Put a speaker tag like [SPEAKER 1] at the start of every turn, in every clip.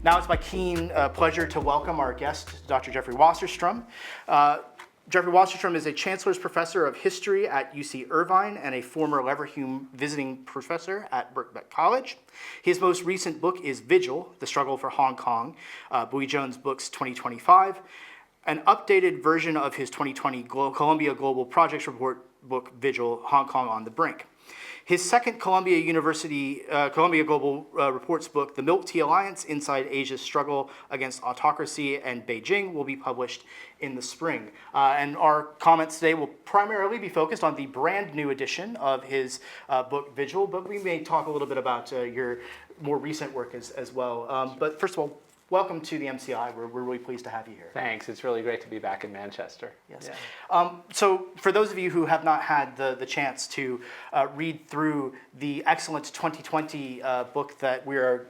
[SPEAKER 1] Now it's my keen pleasure to welcome our guest, Dr. Jeffrey Wasserstrom. Jeffrey Wasserstrom is a Chancellor's Professor of History at UC Irvine and a former Leverhulme visiting professor at Birkbeck College. His most recent book is Vigil, The Struggle for Hong Kong, Bowie-Jones Books 2025, an updated version of his 2020 Columbia Global Projects Report book, Vigil, Hong Kong on the Brink. His second Columbia Global Reports book, The Milk Tea Alliance, Inside Asia's Struggle Against Autocracy and Beijing, will be published in the spring. And our comments today will primarily be focused on the brand new edition of his book, Vigil, but we may talk a little bit about your more recent work as well. But first of all, welcome to the MCI. We're really pleased to have you here.
[SPEAKER 2] Thanks. It's really great to be back in Manchester.
[SPEAKER 1] Yes. Yeah. So for those of you who have not had the chance to read through the excellent 2020 book that we're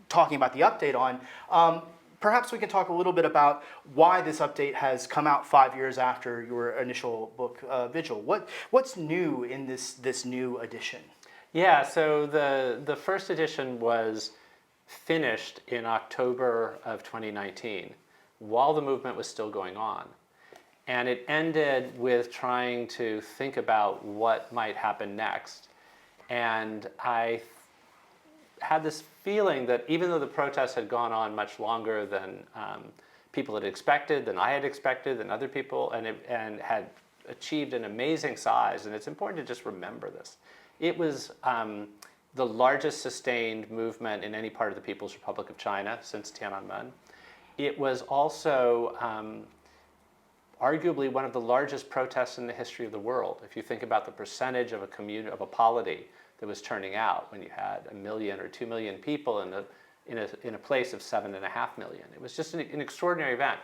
[SPEAKER 1] talking about the update on, perhaps we can talk a little bit about why this update has come out 5 years after your initial book, Vigil. What's new in this new edition?
[SPEAKER 2] Yeah, so the first edition was finished in October of 2019 while the movement was still going on. And it ended with trying to think about what might happen next. And I had this feeling that even though the protests had gone on much longer than people had expected, than I had expected, than other people, and had achieved an amazing size, and it's important to just remember this. It was the largest sustained movement in any part of the People's Republic of China since Tiananmen. It was also arguably one of the largest protests in the history of the world. If you think about the percentage of a polity that was turning out when you had 1 million or 2 million people in a place of 7.5 million. It was just an extraordinary event.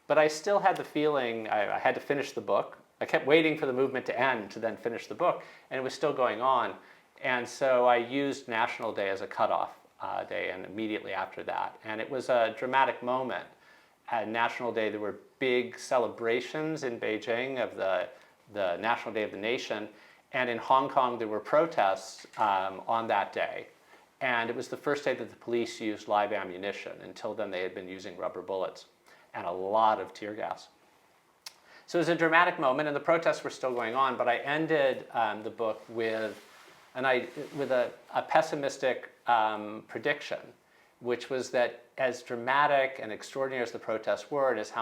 [SPEAKER 2] But I still had the feeling I had to finish the book. I kept waiting for the movement to end to then finish the book, and it was still going on. And so I used National Day as a cutoff day, and immediately after that. And it was a dramatic moment. At National Day, there were big celebrations in Beijing of the National Day of the Nation. And in Hong Kong, there were protests on that day. And it was the first day that the police used live ammunition. Until then, they had been using rubber bullets and a lot of tear gas. So it was a dramatic moment, and the protests were still going on. But I ended the book with a pessimistic prediction, which was that as dramatic and extraordinary as the protests were, and as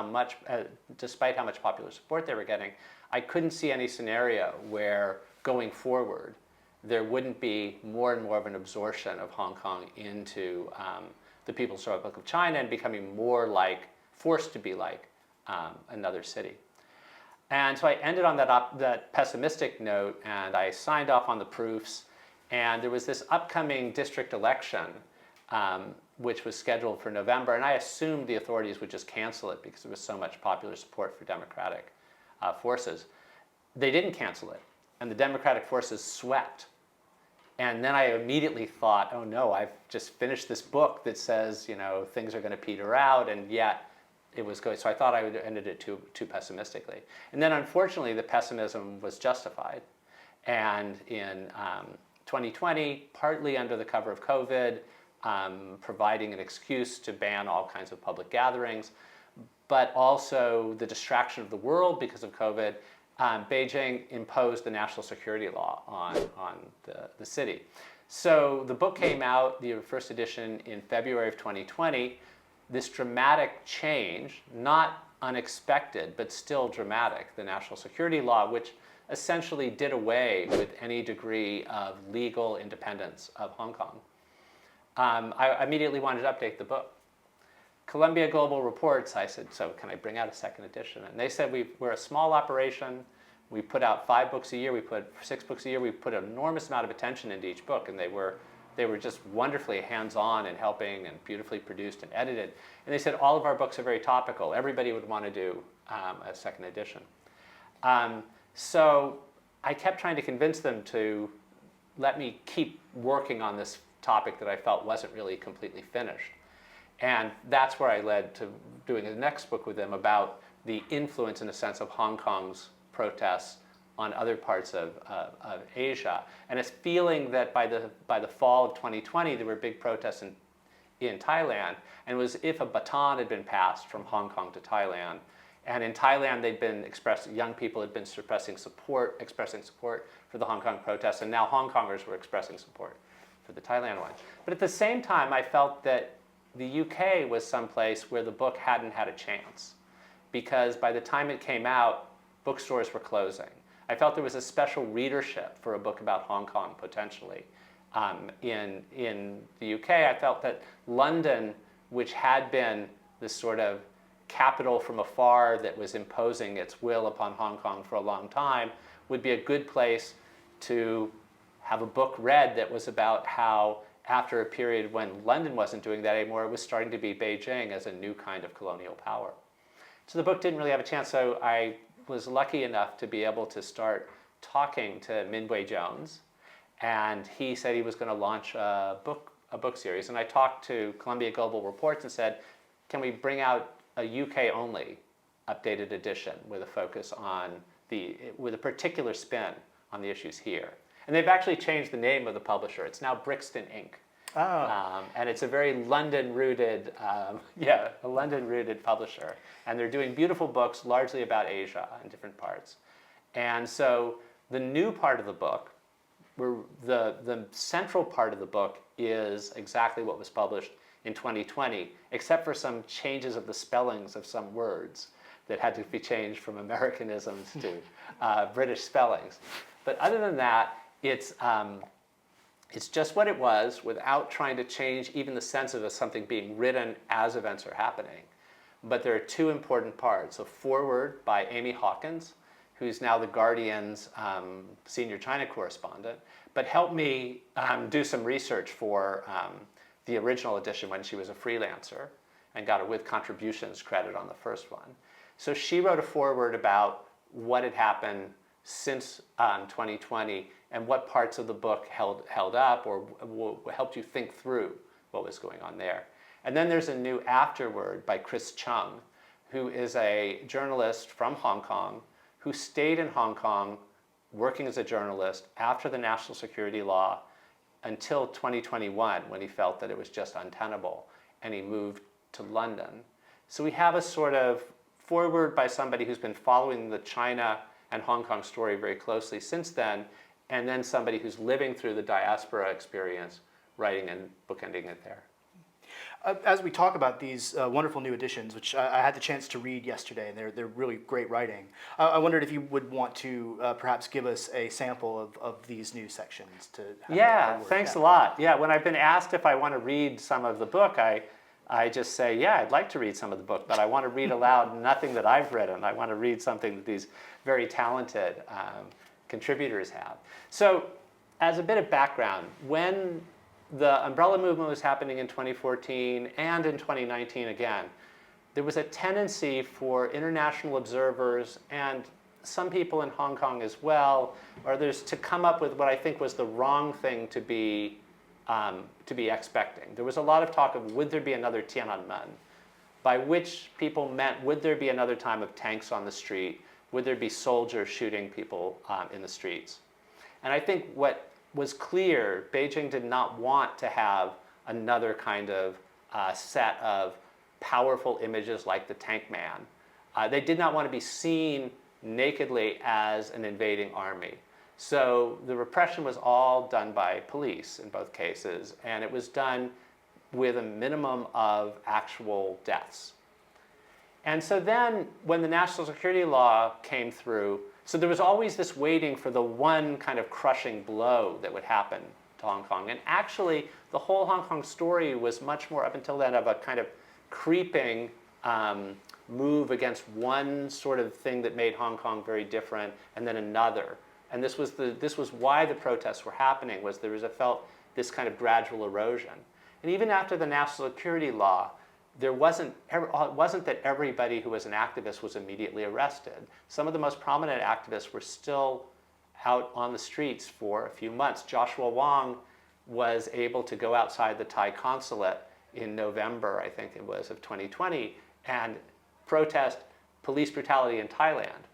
[SPEAKER 2] despite how much popular support they were getting, I couldn't see any scenario where going forward there wouldn't be more and more of an absorption of Hong Kong into the People's Republic of China and becoming forced to be like another city. And so I ended on that pessimistic note, and I signed off on the proofs. And there was this upcoming district election, which was scheduled for November. And I assumed the authorities would just cancel it because there was so much popular support for democratic forces. They didn't cancel it, and the democratic forces swept. And then I immediately thought, oh no, I've just finished this book that says, things are going to peter out, and yet it was good. So I thought I would have ended it too pessimistically. And then unfortunately, the pessimism was justified. And in 2020, partly under the cover of COVID, providing an excuse to ban all kinds of public gatherings, but also the distraction of the world because of COVID, Beijing imposed the national security law on the city. So the book came out, the first edition, in February of 2020. This dramatic change, not unexpected, but still dramatic, the national security law, which essentially did away with any degree of legal independence of Hong Kong. I immediately wanted to update the book. Columbia Global Reports, I said, so can I bring out a second edition? And they said, we're a small operation. We put out 5 books a year. We put 6 books a year. We put an enormous amount of attention into each book, and they were just wonderfully hands-on and helping and beautifully produced and edited. And they said, all of our books are very topical. Everybody would want to do a second edition. So I kept trying to convince them to let me keep working on this topic that I felt wasn't really completely finished. And that's where I led to doing the next book with them about the influence, in a sense, of Hong Kong's protests on other parts of Asia. And it's feeling that by the fall of 2020, there were big protests in Thailand, and it was if a baton had been passed from Hong Kong to Thailand. And in Thailand, young people had been expressing support for the Hong Kong protests, and now Hong Kongers were expressing support for the Thailand one. But at the same time, I felt that the UK was someplace where the book hadn't had a chance, because by the time it came out, bookstores were closing. I felt there was a special readership for a book about Hong Kong, potentially. In the UK, I felt that London, which had been this sort of capital from afar that was imposing its will upon Hong Kong for a long time, would be a good place to have a book read that was about how, after a period when London wasn't doing that anymore, it was starting to be Beijing as a new kind of colonial power. So the book didn't really have a chance, so I was lucky enough to be able to start talking to Min-Wei Jones, and he said he was going to launch a book series. And I talked to Columbia Global Reports and said, can we bring out a UK-only updated edition with a focus on with a particular spin on the issues here? And they've actually changed the name of the publisher. It's now Brixton Inc.
[SPEAKER 1] Oh.
[SPEAKER 2] And it's a very London-rooted, a London-rooted publisher. And they're doing beautiful books, largely about Asia in different parts. And so the new part of the book, the central part of the book is exactly what was published in 2020, except for some changes of the spellings of some words that had to be changed from Americanisms to British spellings. But other than that, it's just what it was, without trying to change even the sense of something being written as events are happening. But there are two important parts: a foreword by Amy Hawkins, who's now the Guardian's senior China correspondent, but helped me do some research for the original edition when she was a freelancer, and got a with contributions credit on the first one. So she wrote a foreword about what had happened since 2020 and what parts of the book held up or helped you think through what was going on there. And then there's a new afterword by Chris Chung, who is a journalist from Hong Kong who stayed in Hong Kong working as a journalist after the national security law until 2021, when he felt that it was just untenable, and he moved to London. So we have a sort of foreword by somebody who's been following the China and Hong Kong story very closely since then, and then somebody who's living through the diaspora experience, writing and bookending it there.
[SPEAKER 1] As we talk about these wonderful new editions, which I had the chance to read yesterday, and they're really great writing, I wondered if you would want to perhaps give us a sample of these new sections to have.
[SPEAKER 2] Yeah, thanks a lot. Yeah, when I've been asked if I want to read some of the book, I just say, yeah, I'd like to read some of the book, but I want to read aloud nothing that I've written. I want to read something that these very talented contributors have. So as a bit of background, when the umbrella movement was happening in 2014 and in 2019 again, there was a tendency for international observers and some people in Hong Kong as well, or others, to come up with what I think was the wrong thing to be expecting. There was a lot of talk of, would there be another Tiananmen? By which people meant, would there be another time of tanks on the street? Would there be soldiers shooting people in the streets? And I think what was clear, Beijing did not want to have another kind of set of powerful images like the tank man. They did not want to be seen nakedly as an invading army. So the repression was all done by police in both cases, and it was done with a minimum of actual deaths. And so then when the national security law came through, so there was always this waiting for the one kind of crushing blow that would happen to Hong Kong. And actually, the whole Hong Kong story was much more, up until then, of a kind of creeping move against one sort of thing that made Hong Kong very different, and then another. And this was why the protests were happening, was there was felt this kind of gradual erosion. And even after the national security law, it wasn't that everybody who was an activist was immediately arrested. Some of the most prominent activists were still out on the streets for a few months. Joshua Wong was able to go outside the Thai consulate in November, I think it was, of 2020, and protest police brutality in Thailand,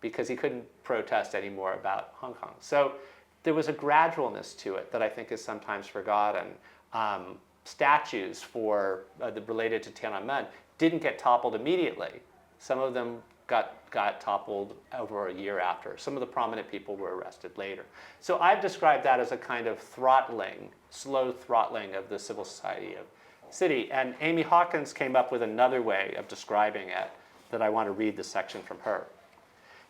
[SPEAKER 2] because he couldn't protest anymore about Hong Kong. So there was a gradualness to it that I think is sometimes forgotten. statues related to Tiananmen didn't get toppled immediately. Some of them got toppled over a year after. Some of the prominent people were arrested later. So I've described that as a kind of slow throttling of the civil society of city. And Amy Hawkins came up with another way of describing it that I want to read the section from her.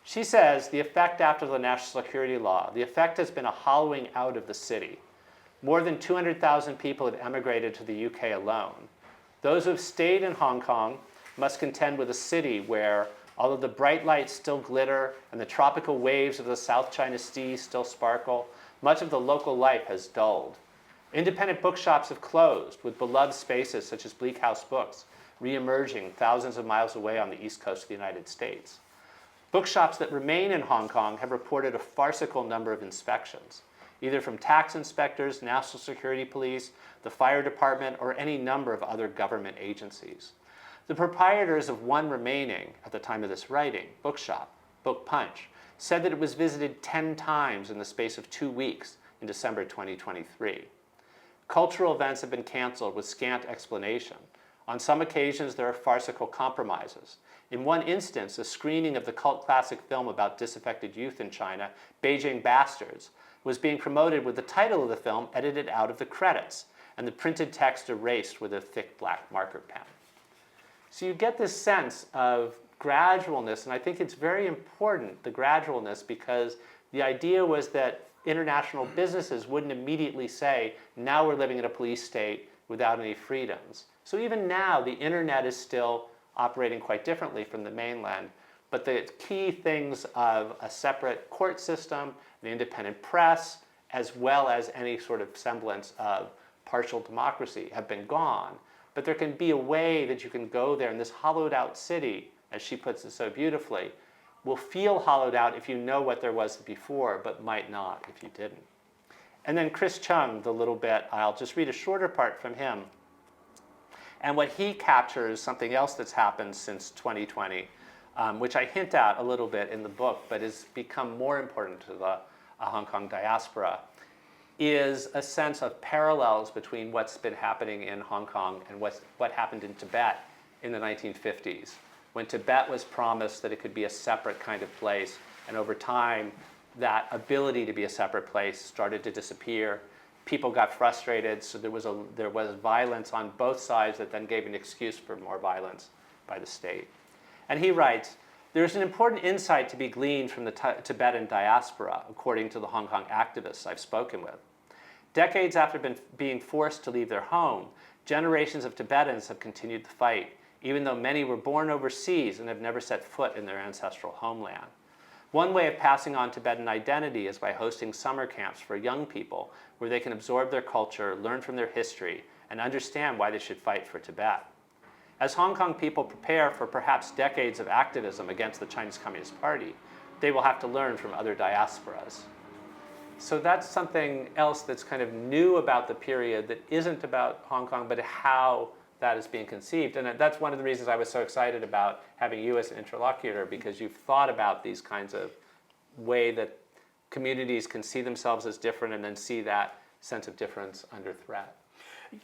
[SPEAKER 2] She says, the effect after the national security law, the effect has been a hollowing out of the city. More than 200,000 people have emigrated to the UK alone. Those who have stayed in Hong Kong must contend with a city where, although the bright lights still glitter and the tropical waves of the South China Sea still sparkle, much of the local life has dulled. Independent bookshops have closed, with beloved spaces such as Bleak House Books re-emerging thousands of miles away on the east coast of the United States. Bookshops that remain in Hong Kong have reported a farcical number of inspections, either from tax inspectors, national security police, the fire department, or any number of other government agencies. The proprietors of one remaining, at the time of this writing, bookshop, Book Punch, said that it was visited 10 times in the space of 2 weeks in December 2023. Cultural events have been canceled with scant explanation. On some occasions, there are farcical compromises. In one instance, a screening of the cult classic film about disaffected youth in China, Beijing Bastards, was being promoted with the title of the film edited out of the credits and the printed text erased with a thick black marker pen. So you get this sense of gradualness, and I think it's very important, the gradualness, because the idea was that international businesses wouldn't immediately say, now we're living in a police state without any freedoms. So even now, the internet is still operating quite differently from the mainland, but the key things of a separate court system, an independent press, as well as any sort of semblance of partial democracy have been gone. But there can be a way that you can go there, and this hollowed out city, as she puts it so beautifully, will feel hollowed out if you know what there was before, but might not if you didn't. And then Chris Chung, the little bit, I'll just read a shorter part from him. And what he captures, something else that's happened since 2020, which I hint at a little bit in the book, but has become more important to the Hong Kong diaspora, is a sense of parallels between what's been happening in Hong Kong and what happened in Tibet in the 1950s, when Tibet was promised that it could be a separate kind of place, and over time, that ability to be a separate place started to disappear. People got frustrated, so there was violence on both sides that then gave an excuse for more violence by the state. And he writes, there's an important insight to be gleaned from the Tibetan diaspora, according to the Hong Kong activists I've spoken with. Decades after being forced to leave their home, generations of Tibetans have continued the fight, even though many were born overseas and have never set foot in their ancestral homeland. One way of passing on Tibetan identity is by hosting summer camps for young people where they can absorb their culture, learn from their history, and understand why they should fight for Tibet. As Hong Kong people prepare for perhaps decades of activism against the Chinese Communist Party, they will have to learn from other diasporas. So that's something else that's kind of new about the period that isn't about Hong Kong, but how that is being conceived. And that's one of the reasons I was so excited about having you as an interlocutor, because you've thought about these kinds of way that communities can see themselves as different and then see that sense of difference under threat.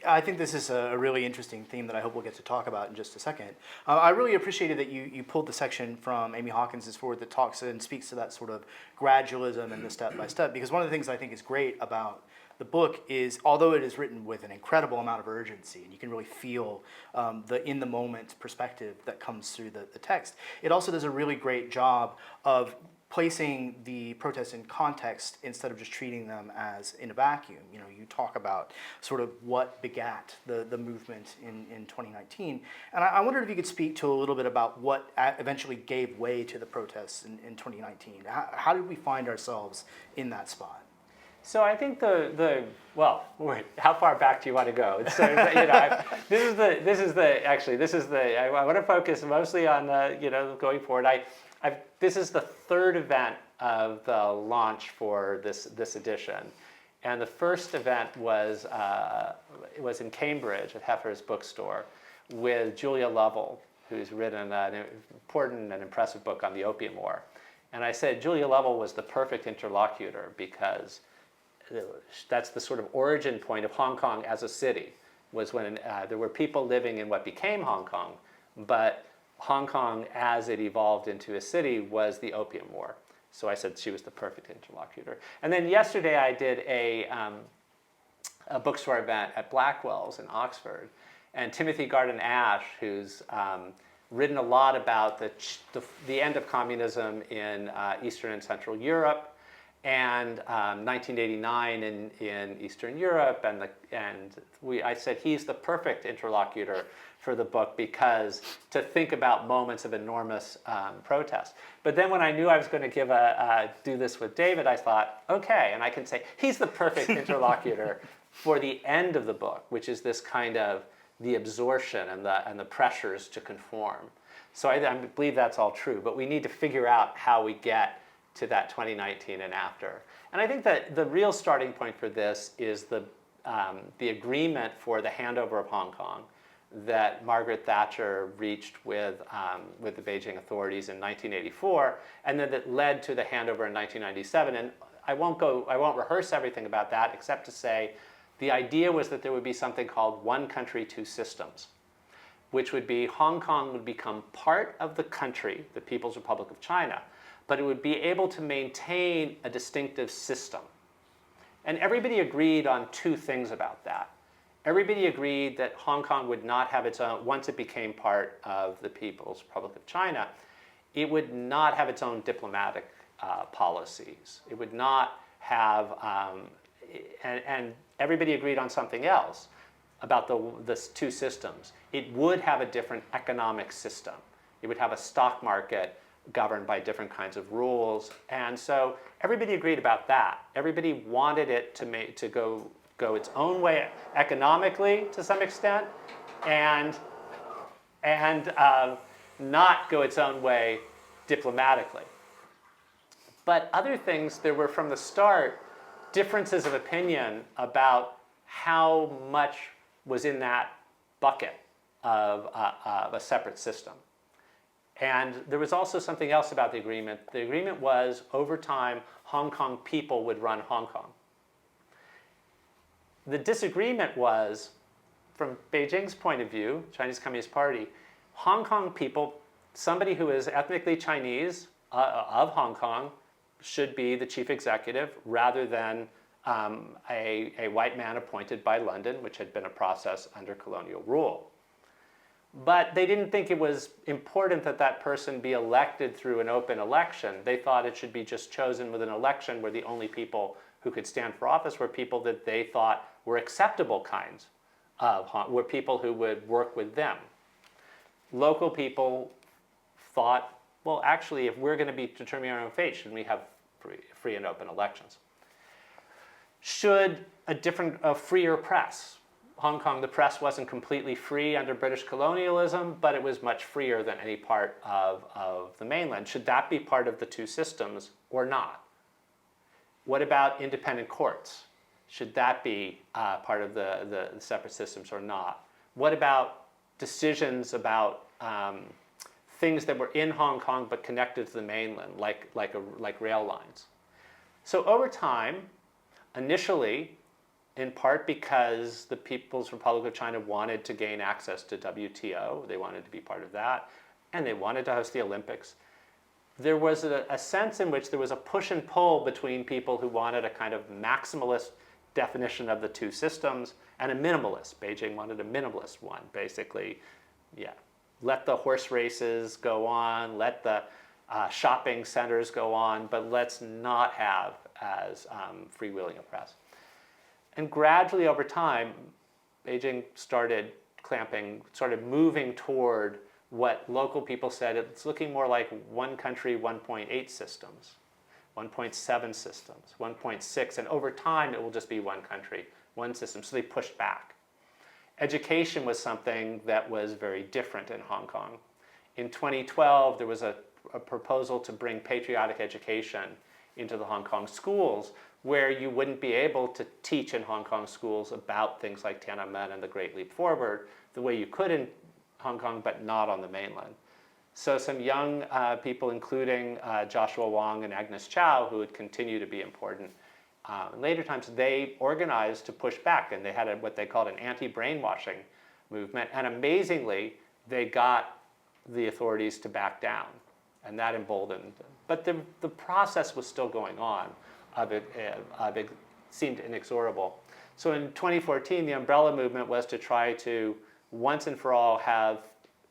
[SPEAKER 1] I think this is a really interesting theme that I hope we'll get to talk about in just a second. I really appreciated that you pulled the section from Amy Hawkins' forward that talks and speaks to that sort of gradualism and the step-by-step, because one of the things I think is great about the book is, although it is written with an incredible amount of urgency, and you can really feel the in-the-moment perspective that comes through the text, it also does a really great job of placing the protests in context instead of just treating them as in a vacuum. You know, you talk about sort of what begat the movement in 2019. And I wondered if you could speak to a little bit about what eventually gave way to the protests in 2019. How did we find ourselves in that spot?
[SPEAKER 2] So I think well, wait, how far back do you want to go? So, you know, I want to focus mostly on, going forward. This is the third event of the launch for this edition. And the first event was in Cambridge at Heifer's bookstore with Julia Lovell, who's written an important and impressive book on the Opium War. And I said Julia Lovell was the perfect interlocutor because that's the sort of origin point of Hong Kong as a city. was when there were people living in what became Hong Kong, but Hong Kong, as it evolved into a city, was the Opium War. So I said she was the perfect interlocutor. And then yesterday I did a bookstore event at Blackwell's in Oxford, and 𝗘𝘃𝗲𝗁, who's written a lot about the end of communism in Eastern and Central Europe, and 1989 in Eastern Europe, I said he's the perfect interlocutor for the book because to think about moments of enormous protest. But then when I knew I was going to do this with David, I thought, okay, and I can say he's the perfect interlocutor for the end of the book, which is this kind of the absorption and the pressures to conform. So I believe that's all true, but we need to figure out how we get to that 2019 and after. And I think that the real starting point for this is the agreement for the handover of Hong Kong that Margaret Thatcher reached with the Beijing authorities in 1984, and then that led to the handover in 1997. And I won't rehearse everything about that except to say the idea was that there would be something called one country, two systems, which would be Hong Kong would become part of the country, the People's Republic of China, but it would be able to maintain a distinctive system. And everybody agreed on two things about that. Everybody agreed that Hong Kong would not have its own, once it became part of the People's Republic of China, it would not have its own diplomatic policies. It would not have, and everybody agreed on something else about the two systems. It would have a different economic system. It would have a stock market governed by different kinds of rules. And so everybody agreed about that. Everybody wanted it to go its own way economically to some extent, and not go its own way diplomatically. But other things, there were from the start differences of opinion about how much was in that bucket of a separate system. And there was also something else about the agreement. The agreement was, over time, Hong Kong people would run Hong Kong. The disagreement was, from Beijing's point of view, Chinese Communist Party, Hong Kong people, somebody who is ethnically Chinese of Hong Kong should be the chief executive rather than a white man appointed by London, which had been a process under colonial rule. But they didn't think it was important that that person be elected through an open election. They thought it should be just chosen with an election where the only people who could stand for office were people that they thought were acceptable kinds of, were people who would work with them. Local people thought, well, actually, if we're going to be determining our own fate, shouldn't we have free and open elections? Should a freer press? Hong Kong, the press wasn't completely free under British colonialism, but it was much freer than any part of the mainland. Should that be part of the two systems or not? What about independent courts? Should that be part of the separate systems or not? What about decisions about things that were in Hong Kong but connected to the mainland, like rail lines? So over time, initially, in part because the People's Republic of China wanted to gain access to WTO, they wanted to be part of that, and they wanted to host the Olympics. There was a sense in which there was a push and pull between people who wanted a kind of maximalist definition of the two systems and a minimalist. Beijing wanted a minimalist one, basically, yeah. Let the horse races go on, let the shopping centers go on, but let's not have as freewheeling a press. And gradually over time, Beijing started moving toward what local people said, it's looking more like one country, 1.8 systems, 1.7 systems, 1.6, and over time it will just be one country, one system. So they pushed back. Education was something that was very different in Hong Kong. In 2012, there was a proposal to bring patriotic education into the Hong Kong schools, where you wouldn't be able to teach in Hong Kong schools about things like Tiananmen and the Great Leap Forward the way you could in Hong Kong, but not on the mainland. So some young people, including Joshua Wong and Agnes Chow, who would continue to be important in later times, they organized to push back, and they had what they called an anti-brainwashing movement. And amazingly, they got the authorities to back down, and that emboldened them. But the process was still going on. It seemed inexorable. So in 2014, the umbrella movement was to try to, once and for all, have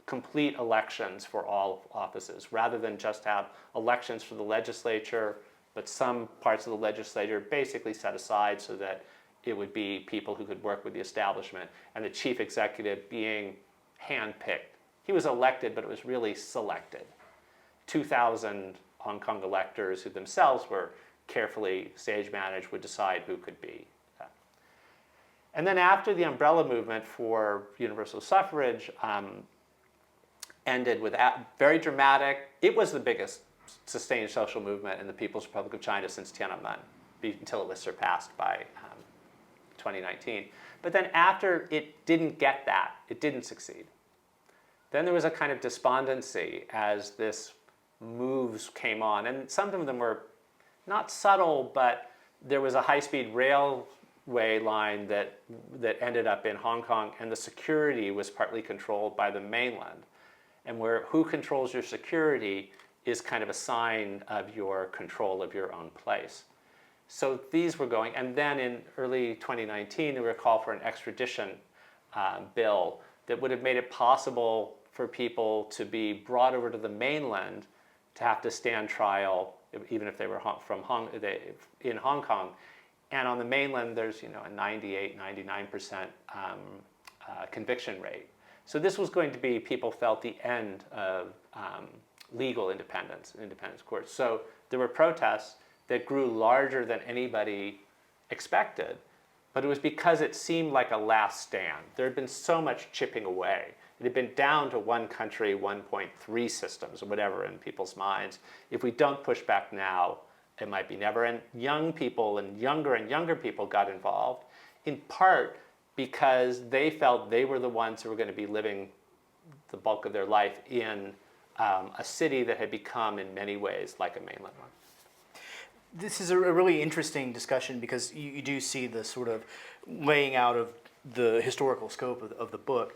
[SPEAKER 2] complete elections for all offices, rather than just have elections for the legislature, but some parts of the legislature basically set aside so that it would be people who could work with the establishment, and the chief executive being handpicked. He was elected, but it was really selected. 2,000 Hong Kong electors who themselves were carefully stage managed would decide who could be. And then after the umbrella movement for universal suffrage ended with very dramatic, it was the biggest sustained social movement in the People's Republic of China since Tiananmen, until it was surpassed by 2019. But then after it didn't get that, it didn't succeed. Then there was a kind of despondency as this moves came on, and some of them were not subtle, but there was a high-speed railway line that ended up in Hong Kong, and the security was partly controlled by the mainland. And who controls your security is kind of a sign of your control of your own place. So these were going, and then in early 2019, there were a call for an extradition bill that would have made it possible for people to be brought over to the mainland to have to stand trial, even if they were in Hong Kong. And on the mainland, there's a 98, 99% conviction rate. So this was going to be, people felt, the end of legal independence, independence courts. So there were protests that grew larger than anybody expected, but it was because it seemed like a last stand. There had been so much chipping away. It had been down to one country, 1.3 systems, or whatever in people's minds. If we don't push back now, it might be never. And young people and younger people got involved, in part because they felt they were the ones who were going to be living the bulk of their life in a city that had become, in many ways, like a mainland one.
[SPEAKER 1] This is a really interesting discussion because you do see the sort of laying out of the historical scope of the book.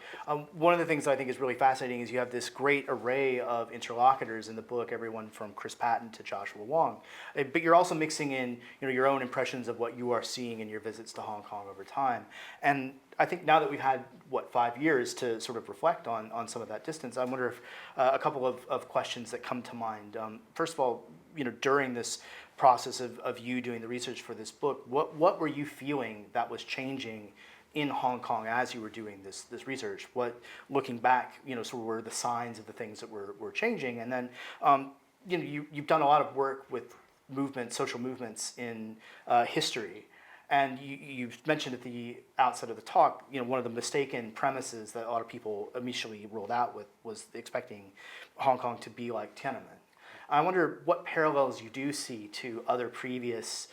[SPEAKER 1] One of the things that I think is really fascinating is you have this great array of interlocutors in the book, everyone from Chris Patton to Joshua Wong. But you're also mixing in your own impressions of what you are seeing in your visits to Hong Kong over time. And I think now that we've had, 5 years to sort of reflect on some of that distance, I wonder if a couple of questions that come to mind. First of all, during this process of you doing the research for this book, what were you feeling that was changing in Hong Kong as you were doing this research? What, looking back, sort of were the signs of the things that were changing? And then, you've done a lot of work with social movements in history. And you've mentioned at the outset of the talk, one of the mistaken premises that a lot of people initially rolled out with was expecting Hong Kong to be like Tiananmen. I wonder what parallels you do see to other previous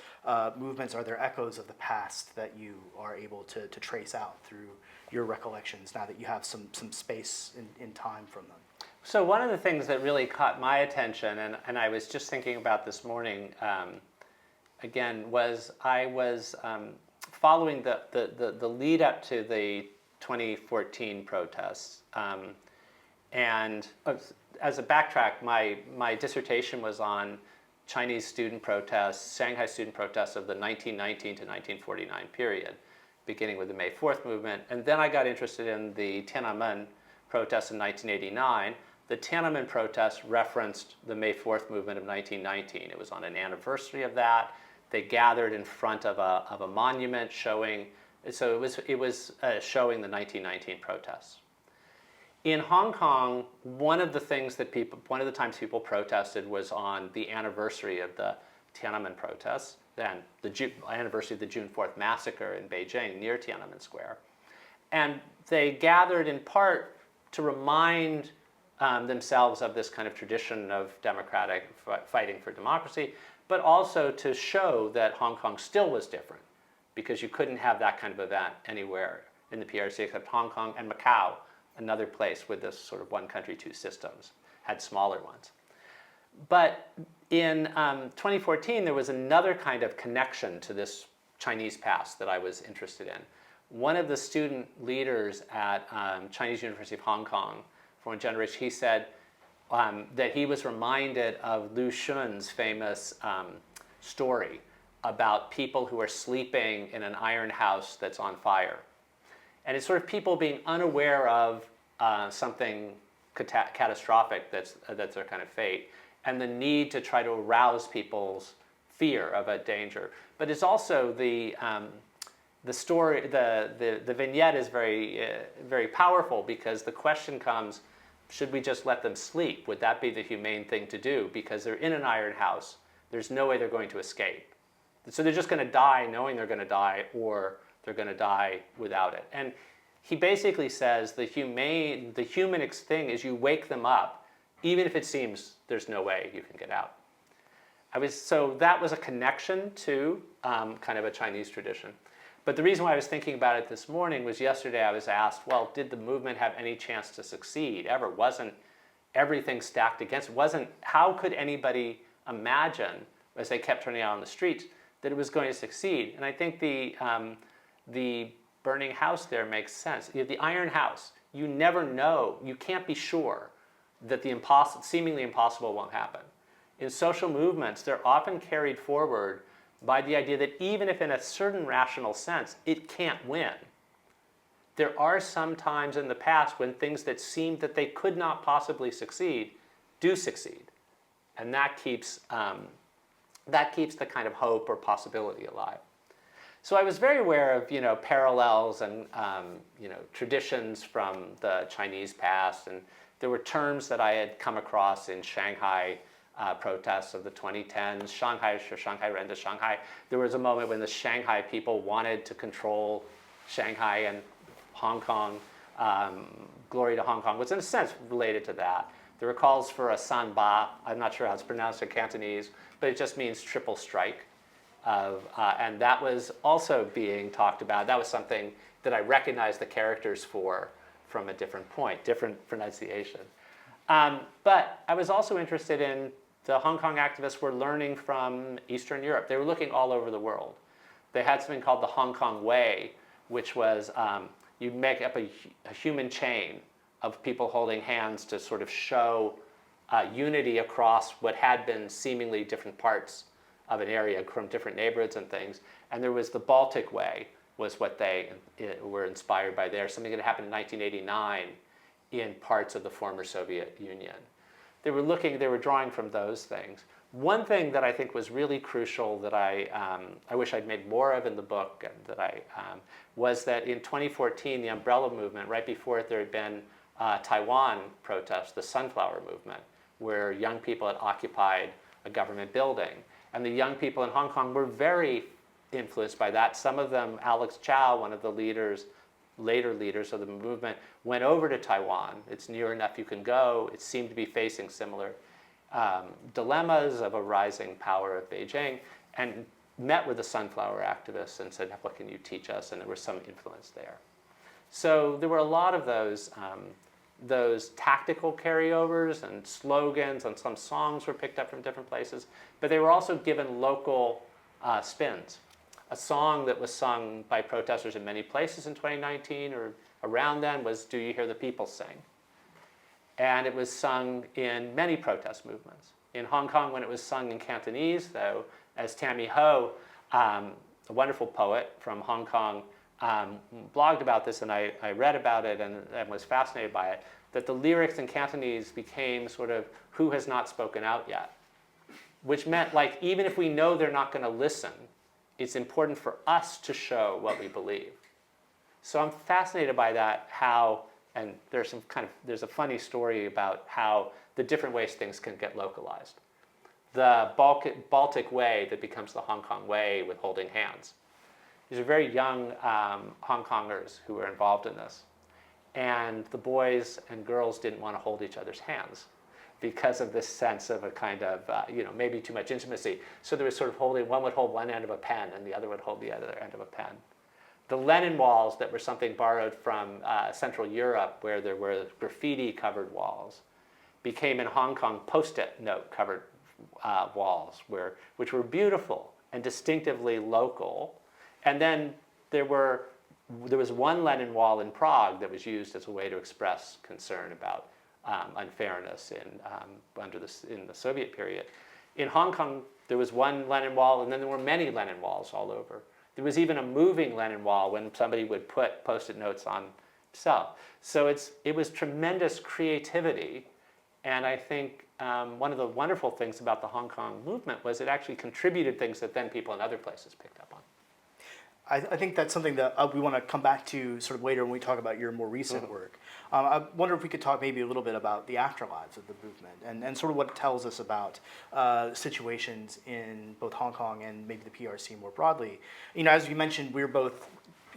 [SPEAKER 1] movements. Are there echoes of the past that you are able to trace out through your recollections now that you have some space in time from them?
[SPEAKER 2] So one of the things that really caught my attention, and I was just thinking about this morning, again, was I was following the lead up to the 2014 protests. And as a backtrack, my dissertation was on Chinese student protests, Shanghai student protests of the 1919 to 1949 period, beginning with the May 4th movement. And then I got interested in the Tiananmen protests in 1989. The Tiananmen protests referenced the May 4th movement of 1919. It was on an anniversary of that. They gathered in front of a monument showing, so it was showing the 1919 protests. In Hong Kong, one of the times people protested was on the anniversary of the Tiananmen protests, then the anniversary of the June 4th massacre in Beijing near Tiananmen Square. And they gathered in part to remind themselves of this kind of tradition of democratic fighting for democracy, but also to show that Hong Kong still was different, because you couldn't have that kind of event anywhere in the PRC except Hong Kong and Macau, another place with this sort of one country, two systems, had smaller ones. But in 2014, there was another kind of connection to this Chinese past that I was interested in. One of the student leaders at Chinese University of Hong Kong for one generation, he said that he was reminded of Lu Xun's famous story about people who are sleeping in an iron house that's on fire. And it's sort of people being unaware of something catastrophic that's their kind of fate, and the need to try to arouse people's fear of a danger. But it's also the story, the vignette is very powerful, because the question comes, should we just let them sleep? Would that be the humane thing to do? Because they're in an iron house. There's no way they're going to escape. So they're just going to die knowing they're going to die, or they're going to die without it. And he basically says the human thing is you wake them up, even if it seems there's no way you can get out. So that was a connection to kind of a Chinese tradition. But the reason why I was thinking about it this morning was yesterday I was asked, well, did the movement have any chance to succeed ever? Wasn't everything stacked against it? How could anybody imagine, as they kept turning out on the streets, that it was going to succeed? And I think the burning house there makes sense. You have the iron house. You never know. You can't be sure that the seemingly impossible won't happen. In social movements, they're often carried forward by the idea that even if in a certain rational sense, it can't win, there are some times in the past when things that seemed that they could not possibly succeed do succeed. And that keeps the kind of hope or possibility alive. So I was very aware of parallels and traditions from the Chinese past, and there were terms that I had come across in Shanghai protests of the 2010s, Shanghai Ren to Shanghai. There was a moment when the Shanghai people wanted to control Shanghai, and Hong Kong, Glory to Hong Kong was in a sense related to that. There were calls for a sanba, I'm not sure how it's pronounced in Cantonese, but it just means triple strike. And that was also being talked about. That was something that I recognized the characters for from a different point, different pronunciation. But I was also interested in the Hong Kong activists were learning from Eastern Europe. They were looking all over the world. They had something called the Hong Kong Way, which was you'd make up a human chain of people holding hands to sort of show unity across what had been seemingly different parts of an area from different neighborhoods and things. And there was the Baltic Way, was what they were inspired by there, something that happened in 1989 in parts of the former Soviet Union. They were drawing from those things. One thing that I think was really crucial that I wish I'd made more of in the book, and that was that in 2014, the umbrella movement, right before it, there had been Taiwan protests, the Sunflower Movement, where young people had occupied a government building. And the young people in Hong Kong were very influenced by that. Some of them, Alex Chow, one of the later leaders of the movement, went over to Taiwan. It's near enough you can go. It seemed to be facing similar dilemmas of a rising power of Beijing, and met with the Sunflower activists and said, what can you teach us? And there was some influence there. So there were a lot of those tactical carryovers and slogans, and some songs were picked up from different places, but they were also given local spins. A song that was sung by protesters in many places in 2019 or around then was Do You Hear the People Sing? And it was sung in many protest movements. In Hong Kong, when it was sung in Cantonese, though, as 𝗱𝗲𝗁, a wonderful poet from Hong Kong, blogged about this, and I read about it and was fascinated by it, that the lyrics in Cantonese became sort of who has not spoken out yet, which meant, like, even if we know they're not going to listen, it's important for us to show what we believe. So I'm fascinated by that, and there's a funny story about how the different ways things can get localized. The Baltic Way that becomes the Hong Kong Way with holding hands. These are very young Hong Kongers who were involved in this. And the boys and girls didn't want to hold each other's hands because of this sense of a kind of, maybe too much intimacy. So there was sort of one would hold one end of a pen and the other would hold the other end of a pen. The Lenin walls that were something borrowed from Central Europe, where there were graffiti-covered walls, became in Hong Kong Post-it note covered walls, which were beautiful and distinctively local. And then there was one Lenin wall in Prague that was used as a way to express concern about unfairness in the Soviet period. In Hong Kong, there was one Lenin wall, and then there were many Lenin walls all over. There was even a moving Lenin wall when somebody would put Post-it notes on himself. So it was tremendous creativity, and I think one of the wonderful things about the Hong Kong movement was it actually contributed things that then people in other places picked up on.
[SPEAKER 1] I think that's something that we want to come back to sort of later when we talk about your more recent work. I wonder if we could talk maybe a little bit about the afterlives of the movement and sort of what it tells us about situations in both Hong Kong and maybe the PRC more broadly. You know, as you mentioned,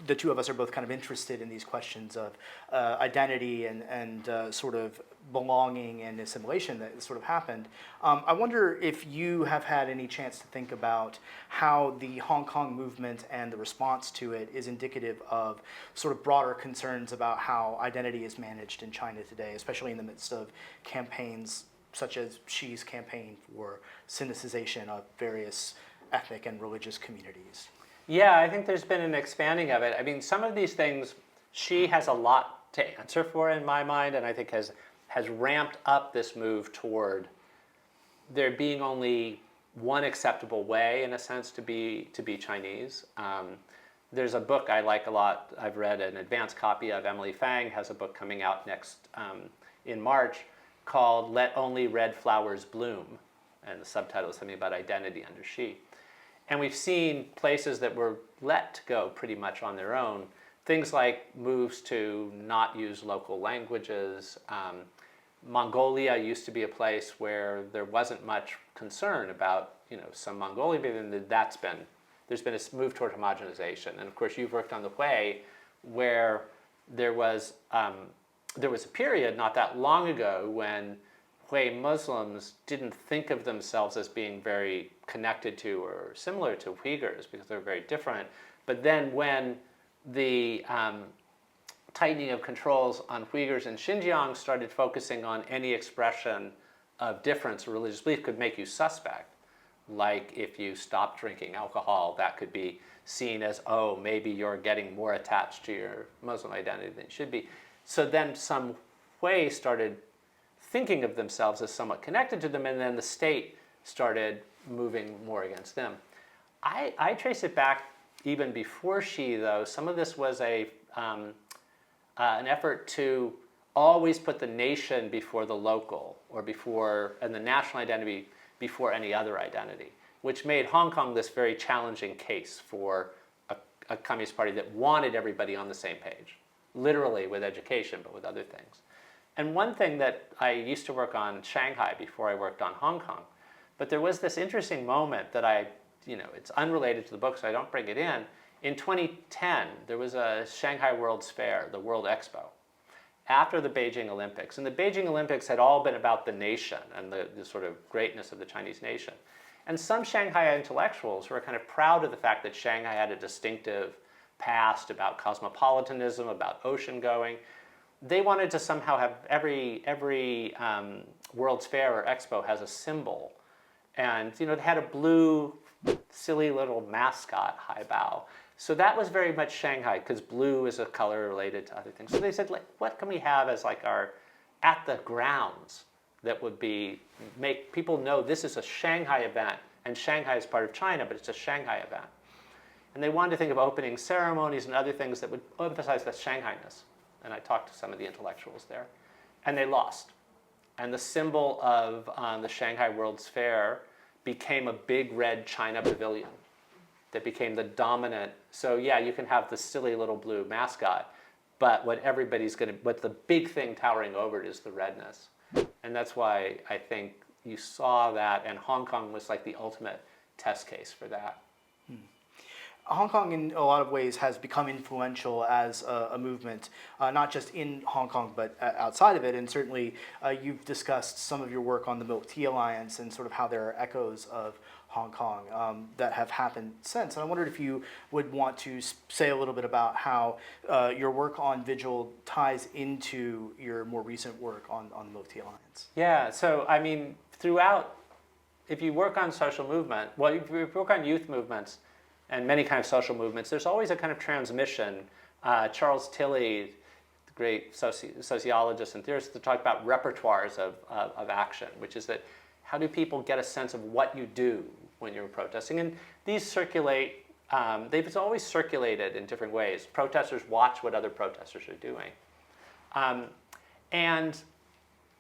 [SPEAKER 1] the two of us are both kind of interested in these questions of identity and sort of belonging and assimilation that sort of happened. I wonder if you have had any chance to think about how the Hong Kong movement and the response to it is indicative of sort of broader concerns about how identity is managed in China today, especially in the midst of campaigns such as Xi's campaign for Sinicization of various ethnic and religious communities.
[SPEAKER 2] Yeah, I think there's been an expanding of it. I mean, some of these things, Xi has a lot to answer for in my mind, and I think has ramped up this move toward there being only one acceptable way, in a sense, to be Chinese. There's a book I like a lot. I've read an advanced copy of. Emily Fang has a book coming out next in March called "Let Only Red Flowers Bloom," and the subtitle is something about identity under Xi. And we've seen places that were let go pretty much on their own. Things like moves to not use local languages. Mongolia used to be a place where there wasn't much concern about, some Mongolian, but then there's been a move toward homogenization. And of course, you've worked on the Hui, where there was a period not that long ago when Hui Muslims didn't think of themselves as being very connected to or similar to Uyghurs because they're very different. But then when the tightening of controls on Uyghurs in Xinjiang started focusing on any expression of difference or religious belief could make you suspect. Like if you stop drinking alcohol, that could be seen as, oh, maybe you're getting more attached to your Muslim identity than you should be. So then some Hui started thinking of themselves as somewhat connected to them, and then the state started moving more against them. I trace it back even before Xi, though. Some of this was an effort to always put the nation before the local, and the national identity before any other identity, which made Hong Kong this very challenging case for a Communist Party that wanted everybody on the same page, literally with education, but with other things. And one thing that I used to work on Shanghai before I worked on Hong Kong, but there was this interesting moment that it's unrelated to the book, so I don't bring it in. In 2010, there was a Shanghai World's Fair, the World Expo, after the Beijing Olympics. And the Beijing Olympics had all been about the nation and the sort of greatness of the Chinese nation. And some Shanghai intellectuals were kind of proud of the fact that Shanghai had a distinctive past about cosmopolitanism, about ocean going. They wanted to somehow have every World's Fair or Expo has a symbol. And they had a blue, silly little mascot, 𝗱𝗲𝘁. So that was very much Shanghai, because blue is a color related to other things. So they said, what can we have as our at the grounds that would make people know this is a Shanghai event, and Shanghai is part of China, but it's a Shanghai event. And they wanted to think of opening ceremonies and other things that would emphasize that Shanghai-ness. And I talked to some of the intellectuals there, and they lost. And the symbol of the Shanghai World's Fair became a big red China pavilion that became the dominant. So yeah, you can have the silly little blue mascot, but what the big thing towering over it is the redness. And that's why I think you saw that, and Hong Kong was like the ultimate test case for that.
[SPEAKER 1] Hong Kong, in a lot of ways, has become influential as a movement, not just in Hong Kong, but outside of it. And certainly, you've discussed some of your work on the Milk Tea Alliance and sort of how there are echoes of Hong Kong that have happened since. And I wondered if you would want to say a little bit about how your work on Vigil ties into your more recent work on the Milk Tea Alliance.
[SPEAKER 2] Yeah, so I mean, throughout, if you work on social movement, well, if you work on youth movements, and many kind of social movements, there's always a kind of transmission. Charles Tilly, the great sociologist and theorist, talked about repertoires of action, which is that how do people get a sense of what you do when you're protesting? And these circulate, they've always circulated in different ways. Protesters watch what other protesters are doing. And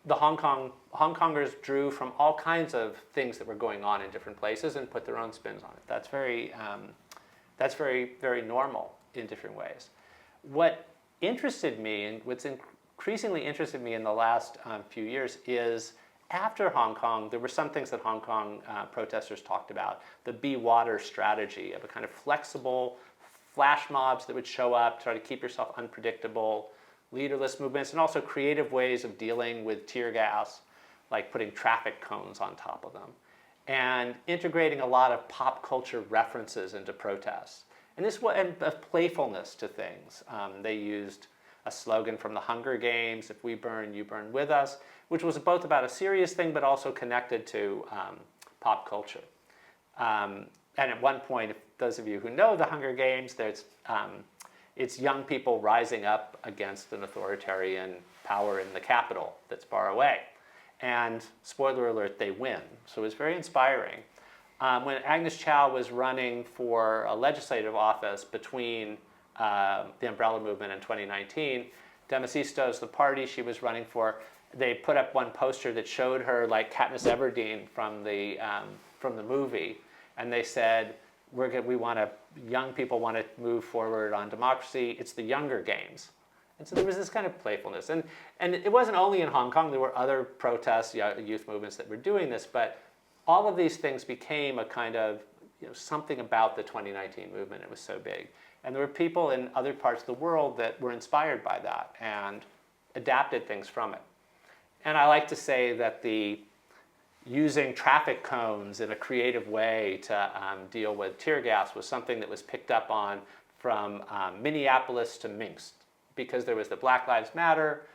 [SPEAKER 2] the Hong Kongers drew from all kinds of things that were going on in different places and put their own spins on it. That's very, very normal in different ways. What interested me, and what's increasingly interested me in the last few years, is after Hong Kong, there were some things that Hong Kong protesters talked about. The be water strategy of a kind of flexible flash mobs that would show up, try to keep yourself unpredictable, leaderless movements, and also creative ways of dealing with tear gas, like putting traffic cones on top of them, and integrating a lot of pop culture references into protests. And this was a playfulness to things. They used a slogan from the Hunger Games, "If we burn, you burn with us," which was both about a serious thing but also connected to pop culture. And at one point, if those of you who know the Hunger Games, it's young people rising up against an authoritarian power in the capital that's far away. And spoiler alert, they win. So it's very inspiring. When Agnes Chow was running for a legislative office between the Umbrella Movement in 2019, Democistos, the party she was running for, they put up one poster that showed her like Katniss Everdeen from the movie, and they said, young people want to move forward on democracy. It's the Younger Games. And so there was this kind of playfulness. And it wasn't only in Hong Kong. There were other protests, youth movements that were doing this. But all of these things became a kind of something about the 2019 movement. It was so big. And there were people in other parts of the world that were inspired by that and adapted things from it. And I like to say that using traffic cones in a creative way to deal with tear gas was something that was picked up on from Minneapolis to Minsk, because there was the Black Lives Matter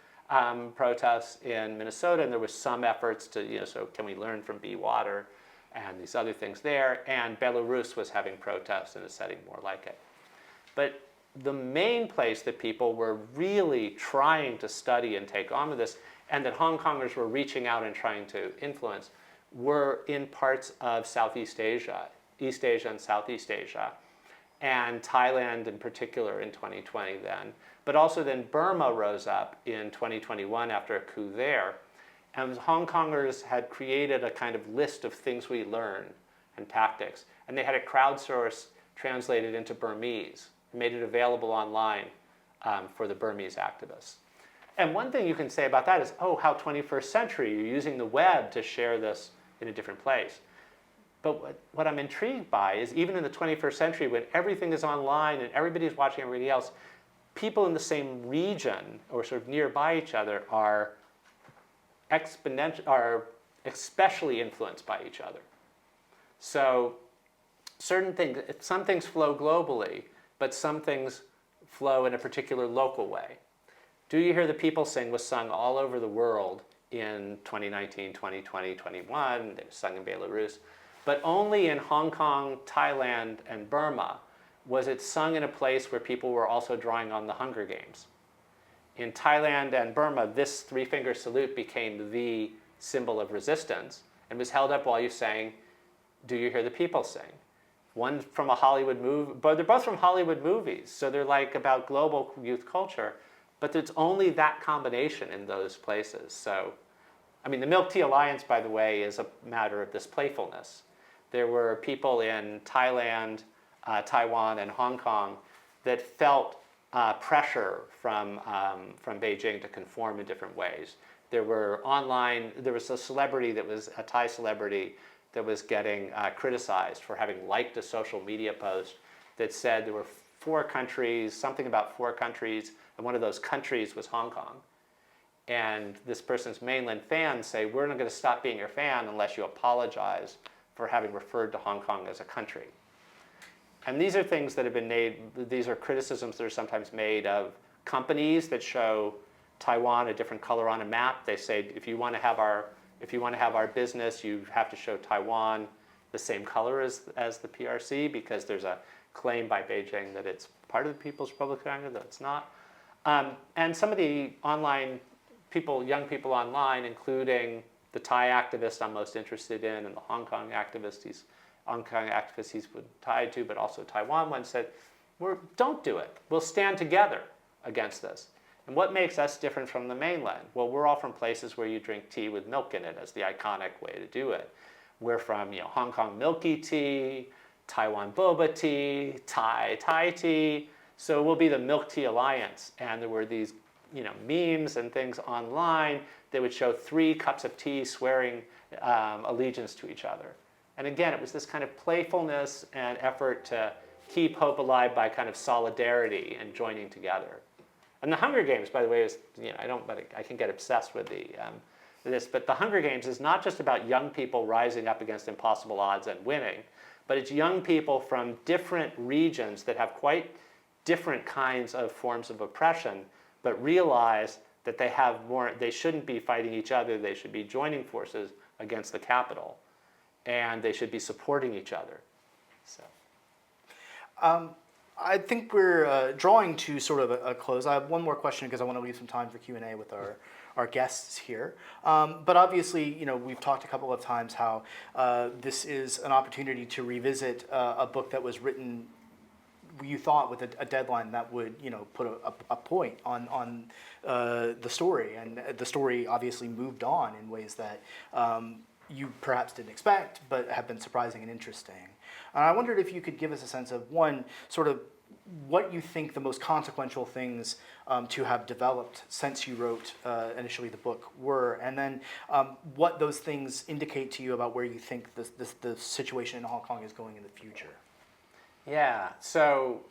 [SPEAKER 2] protests in Minnesota, and there was some efforts to, so can we learn from Be Water and these other things there, and Belarus was having protests in a setting more like it. But the main place that people were really trying to study and take on with this, and that Hong Kongers were reaching out and trying to influence, were in parts of Southeast Asia, East Asia and Southeast Asia, and Thailand in particular in 2020 then. But also then Burma rose up in 2021 after a coup there. And Hong Kongers had created a kind of list of things we learn and tactics. And they had it crowdsourced, translated into Burmese, and made it available online for the Burmese activists. And one thing you can say about that is, oh, how 21st century, you're using the web to share this in a different place. But what I'm intrigued by is even in the 21st century, when everything is online and everybody's watching everybody else, people in the same region or sort of nearby each other are especially influenced by each other. So some things flow globally, but some things flow in a particular local way. Do You Hear the People Sing was sung all over the world in 2019, 2020, 21. It was sung in Belarus. But only in Hong Kong, Thailand, and Burma was it sung in a place where people were also drawing on the Hunger Games. In Thailand and Burma, this three-finger salute became the symbol of resistance and was held up while you sang, Do You Hear the People Sing? One from a Hollywood movie, but they're both from Hollywood movies, so they're like about global youth culture. But there's only that combination in those places. So, I mean, the Milk Tea Alliance, by the way, is a matter of this playfulness. There were people in Thailand, Taiwan, and Hong Kong that felt pressure from Beijing to conform in different ways. There was a celebrity that was a Thai celebrity that was getting criticized for having liked a social media post that said there were 4 countries, something about 4 countries, and one of those countries was Hong Kong. And this person's mainland fans say, we're not going to stop being your fan unless you apologize for having referred to Hong Kong as a country. And these are things that have been made, these are criticisms that are sometimes made of companies that show Taiwan a different color on a map. They say, if you want to have our business, you have to show Taiwan the same color as the PRC, because there's a claim by Beijing that it's part of the People's Republic of China, though it's not. And some of the online people, young people online, including the Thai activist I'm most interested in, and the Hong Kong activist he's tied to, but also Taiwan one, said, don't do it. We'll stand together against this. And what makes us different from the mainland? Well, we're all from places where you drink tea with milk in it as the iconic way to do it. We're from Hong Kong milky tea, Taiwan boba tea, Thai tea. So we'll be the Milk Tea Alliance. And there were these memes and things online that would show 3 cups of tea swearing allegiance to each other. And again, it was this kind of playfulness and effort to keep hope alive by kind of solidarity and joining together. And the Hunger Games, by the way, is, I can get obsessed with this, but the Hunger Games is not just about young people rising up against impossible odds and winning, but it's young people from different regions that have quite different kinds of forms of oppression, but realize that they shouldn't be fighting each other, they should be joining forces against the capital, and they should be supporting each other. So.
[SPEAKER 1] I think we're drawing to sort of a close. I have one more question because I want to leave some time for Q&A with our guests here. But obviously, we've talked a couple of times how this is an opportunity to revisit a book that was written, you thought, with a deadline that would, put a point on the story. And the story obviously moved on in ways that you perhaps didn't expect, but have been surprising and interesting. And I wondered if you could give us a sense of, one, sort of what you think the most consequential things to have developed since you wrote initially the book were, and then what those things indicate to you about where you think the situation in Hong Kong is going in the future.
[SPEAKER 2] Yeah, so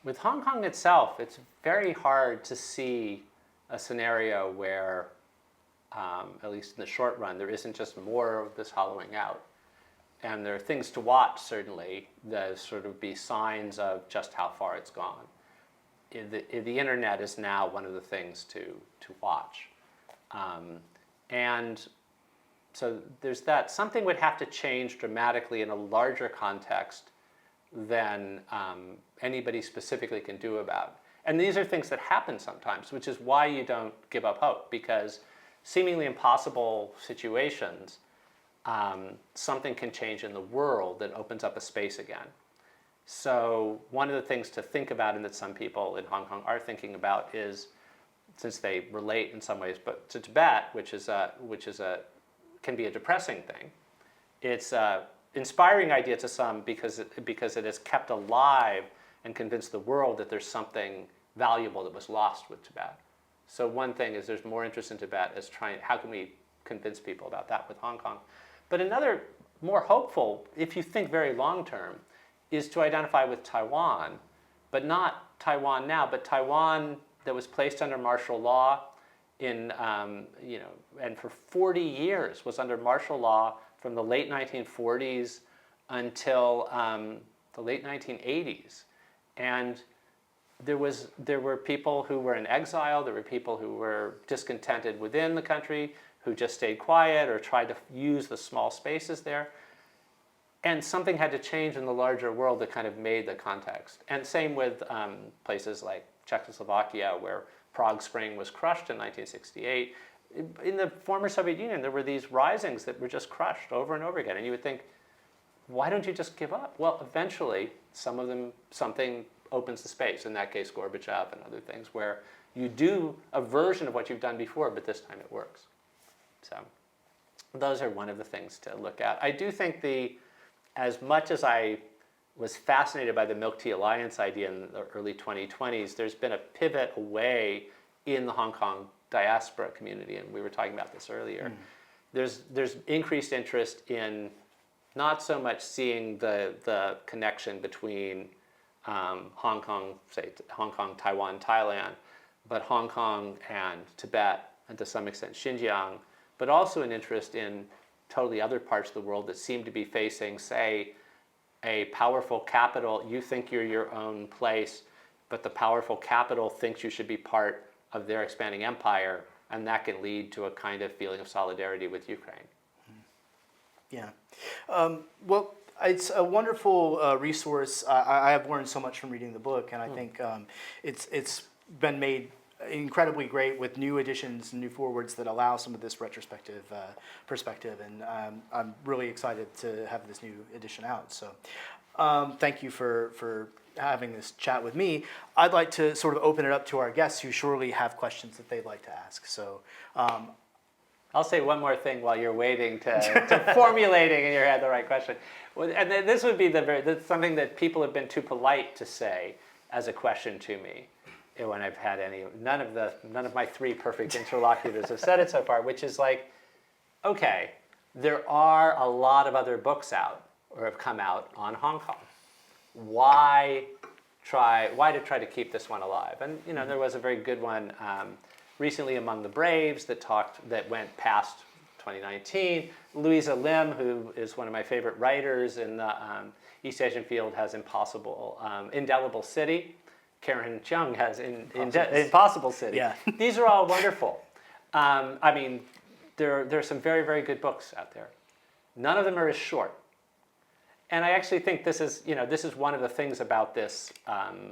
[SPEAKER 2] with Hong Kong itself, it's very hard to see a scenario where, at least in the short run, there isn't just more of this hollowing out. And there are things to watch, certainly, that sort of be signs of just how far it's gone. The internet is now one of the things to watch. And so there's that. Something would have to change dramatically in a larger context than anybody specifically can do about. And these are things that happen sometimes, which is why you don't give up hope, because seemingly impossible situations, something can change in the world that opens up a space again. So one of the things to think about, and that some people in Hong Kong are thinking about, is, since they relate in some ways, but to Tibet, which can be a depressing thing. It's an inspiring idea to some because it has kept alive and convinced the world that there's something valuable that was lost with Tibet. So one thing is there's more interest in Tibet as how can we convince people about that with Hong Kong. But another, more hopeful, if you think very long term, is to identify with Taiwan, but not Taiwan now, but Taiwan that was placed under martial law and for 40 years was under martial law from the late 1940s until the late 1980s. And there were people who were in exile, there were people who were discontented within the country, who just stayed quiet or tried to use the small spaces there. And something had to change in the larger world that kind of made the context. And same with places like Czechoslovakia, where Prague Spring was crushed in 1968. In the former Soviet Union, there were these risings that were just crushed over and over again. And you would think, why don't you just give up? Well, eventually, something opens the space. In that case, Gorbachev and other things, where you do a version of what you've done before, but this time it works. So those are one of the things to look at. I do think as much as I was fascinated by the Milk Tea Alliance idea in the early 2020s, there's been a pivot away in the Hong Kong diaspora community, and we were talking about this earlier. There's increased interest in not so much seeing the connection between Hong Kong, say Hong Kong, Taiwan, Thailand, but Hong Kong and Tibet, and to some extent Xinjiang, but also an interest in totally other parts of the world that seem to be facing, say, a powerful capital. You think you're your own place, but the powerful capital thinks you should be part of their expanding empire, and that can lead to a kind of feeling of solidarity with Ukraine.
[SPEAKER 1] Yeah. Well, it's a wonderful resource. I have learned so much from reading the book, and I think it's been made incredibly great with new additions and new forwards that allow some of this retrospective perspective, and I'm really excited to have this new edition out. So thank you for having this chat with me. I'd like to sort of open it up to our guests who surely have questions that they'd like to ask. So
[SPEAKER 2] I'll say one more thing while you're waiting to formulating in your head the right question. And this would be something that people have been too polite to say as a question to me when I've had any. None of my three perfect interlocutors have said it so far, which is like, okay, there are a lot of other books out or have come out on Hong Kong. Why to try to keep this one alive? And there was a very good one recently, Among the Braves, that went past 2019. Louisa Lim, who is one of my favorite writers in the East Asian field, has Indelible City. Karen Chung has Impossible City.
[SPEAKER 1] Yeah.
[SPEAKER 2] These are all wonderful. I mean, there are some very, very good books out there. None of them are as short. And I actually think this is one of the things about this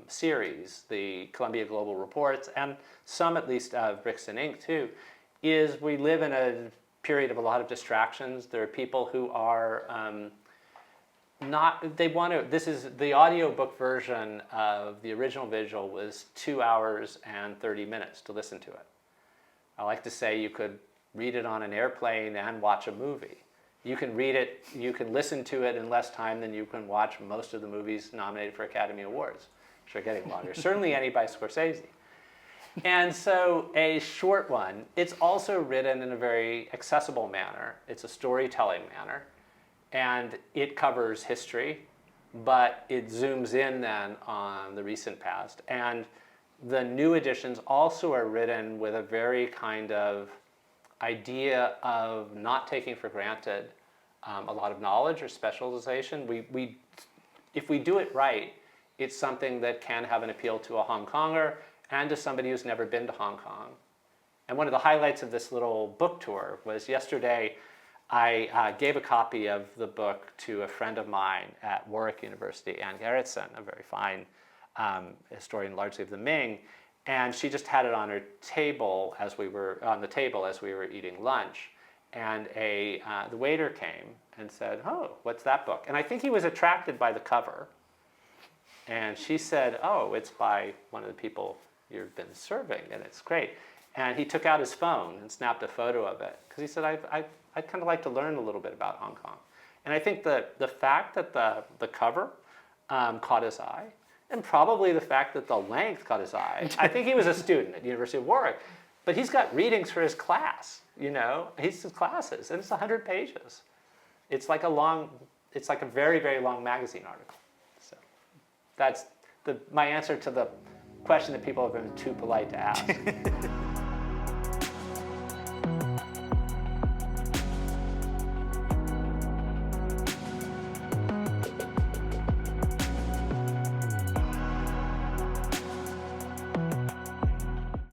[SPEAKER 2] series, the Columbia Global Reports, and some at least of Bricks and Ink too, is we live in a period of a lot of distractions. There are people who are this is the audiobook version of the original Vigil was 2 hours and 30 minutes to listen to it. I like to say you could read it on an airplane and watch a movie. You can read it, you can listen to it in less time than you can watch most of the movies nominated for Academy Awards, which are getting longer. Certainly any by Scorsese. And so a short one, it's also written in a very accessible manner. It's a storytelling manner. And it covers history, but it zooms in then on the recent past. And the new editions also are written with a very kind of idea of not taking for granted a lot of knowledge or specialization. If we do it right, it's something that can have an appeal to a Hong Konger and to somebody who's never been to Hong Kong. And one of the highlights of this little book tour was yesterday I gave a copy of the book to a friend of mine at Warwick University, Anne Gerritsen, a very fine historian largely of the Ming, and she just had it on her table as we were eating lunch, and the waiter came and said, "Oh, what's that book?" And I think he was attracted by the cover, and she said, "Oh, it's by one of the people you've been serving, and it's great." And he took out his phone and snapped a photo of it because he said, I'd kind of like to learn a little bit about Hong Kong. And I think the fact that the cover caught his eye, and probably the fact that the length caught his eye. I think he was a student at the University of Warwick, but he's got readings for his class, his classes, and it's 100 pages. It's like a very, very long magazine article. So that's my answer to the question that people have been too polite to ask.